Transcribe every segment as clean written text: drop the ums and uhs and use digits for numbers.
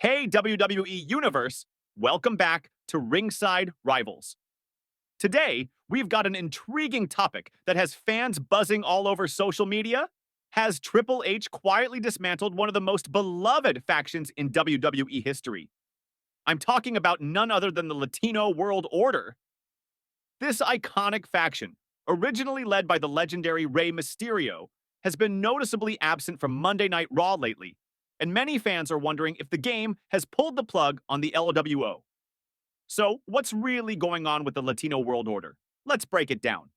Hey, WWE Universe, welcome back to Ringside Rivals. Today, we've got an intriguing topic that has fans buzzing all over social media. Has Triple H quietly dismantled one of the most beloved factions in WWE history? I'm talking about none other than the Latino World Order. This iconic faction, originally led by the legendary Rey Mysterio, has been noticeably absent from Monday Night Raw lately, and many fans are wondering if the game has pulled the plug on the LWO. So, what's really going on with the Latino World Order? Let's break it down.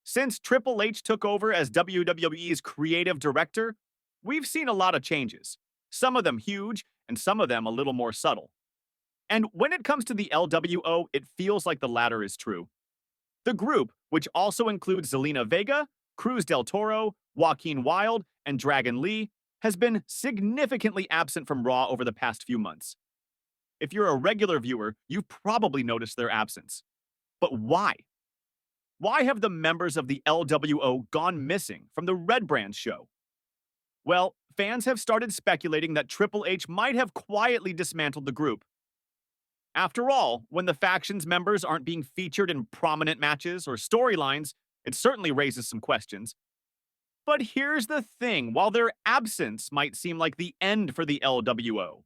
Since Triple H took over as WWE's creative director, we've seen a lot of changes. Some of them huge, and some of them a little more subtle. And when it comes to the LWO, it feels like the latter is true. The group, which also includes Zelina Vega, Cruz Del Toro, Joaquin Wilde, and Dragon Lee, has been significantly absent from Raw over the past few months. If you're a regular viewer, you've probably noticed their absence. But why? Why have the members of the LWO gone missing from the Red Brand show? Well, fans have started speculating that Triple H might have quietly dismantled the group. After all, when the faction's members aren't being featured in prominent matches or storylines, it certainly raises some questions. But here's the thing, while their absence might seem like the end for the LWO,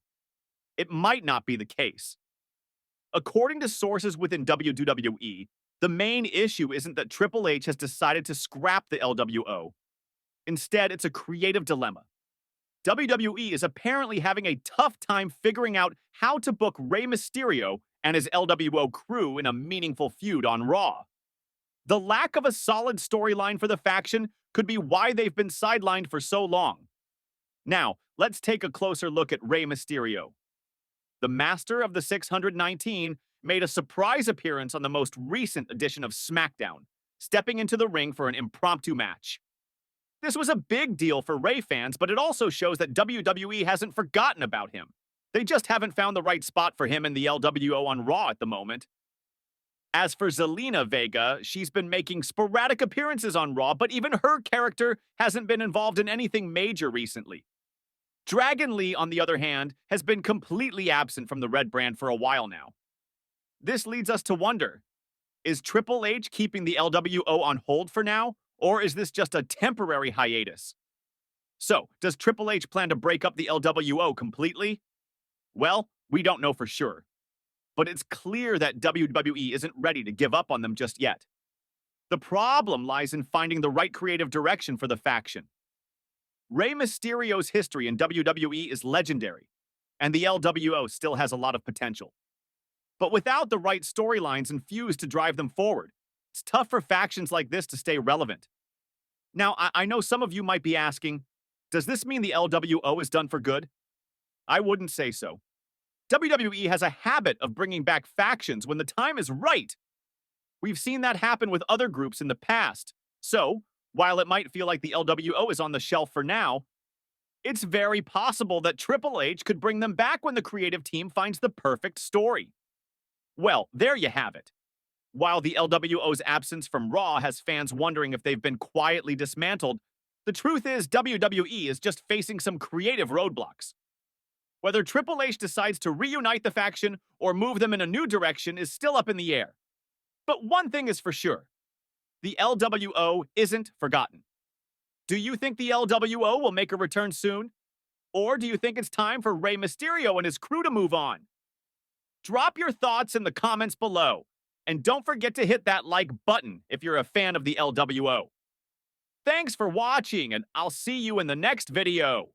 it might not be the case. According to sources within WWE, the main issue isn't that Triple H has decided to scrap the LWO. Instead, it's a creative dilemma. WWE is apparently having a tough time figuring out how to book Rey Mysterio and his LWO crew in a meaningful feud on Raw. The lack of a solid storyline for the faction could be why they've been sidelined for so long. Now, let's take a closer look at Rey Mysterio. The Master of the 619 made a surprise appearance on the most recent edition of SmackDown, stepping into the ring for an impromptu match. This was a big deal for Rey fans, but it also shows that WWE hasn't forgotten about him. They just haven't found the right spot for him in the LWO on Raw at the moment. As for Zelina Vega, she's been making sporadic appearances on Raw, but even her character hasn't been involved in anything major recently. Dragon Lee, on the other hand, has been completely absent from the Red Brand for a while now. This leads us to wonder, is Triple H keeping the LWO on hold for now, or is this just a temporary hiatus? So, does Triple H plan to break up the LWO completely? Well, we don't know for sure. But it's clear that WWE isn't ready to give up on them just yet. The problem lies in finding the right creative direction for the faction. Rey Mysterio's history in WWE is legendary, and the LWO still has a lot of potential. But without the right storylines and feuds to drive them forward, it's tough for factions like this to stay relevant. Now, I know some of you might be asking, does this mean the LWO is done for good? I wouldn't say so. WWE has a habit of bringing back factions when the time is right. We've seen that happen with other groups in the past. So, while it might feel like the LWO is on the shelf for now, it's very possible that Triple H could bring them back when the creative team finds the perfect story. Well, there you have it. While the LWO's absence from Raw has fans wondering if they've been quietly dismantled, the truth is WWE is just facing some creative roadblocks. Whether Triple H decides to reunite the faction or move them in a new direction is still up in the air. But one thing is for sure, the LWO isn't forgotten. Do you think the LWO will make a return soon? Or do you think it's time for Rey Mysterio and his crew to move on? Drop your thoughts in the comments below, and don't forget to hit that like button if you're a fan of the LWO. Thanks for watching, and I'll see you in the next video.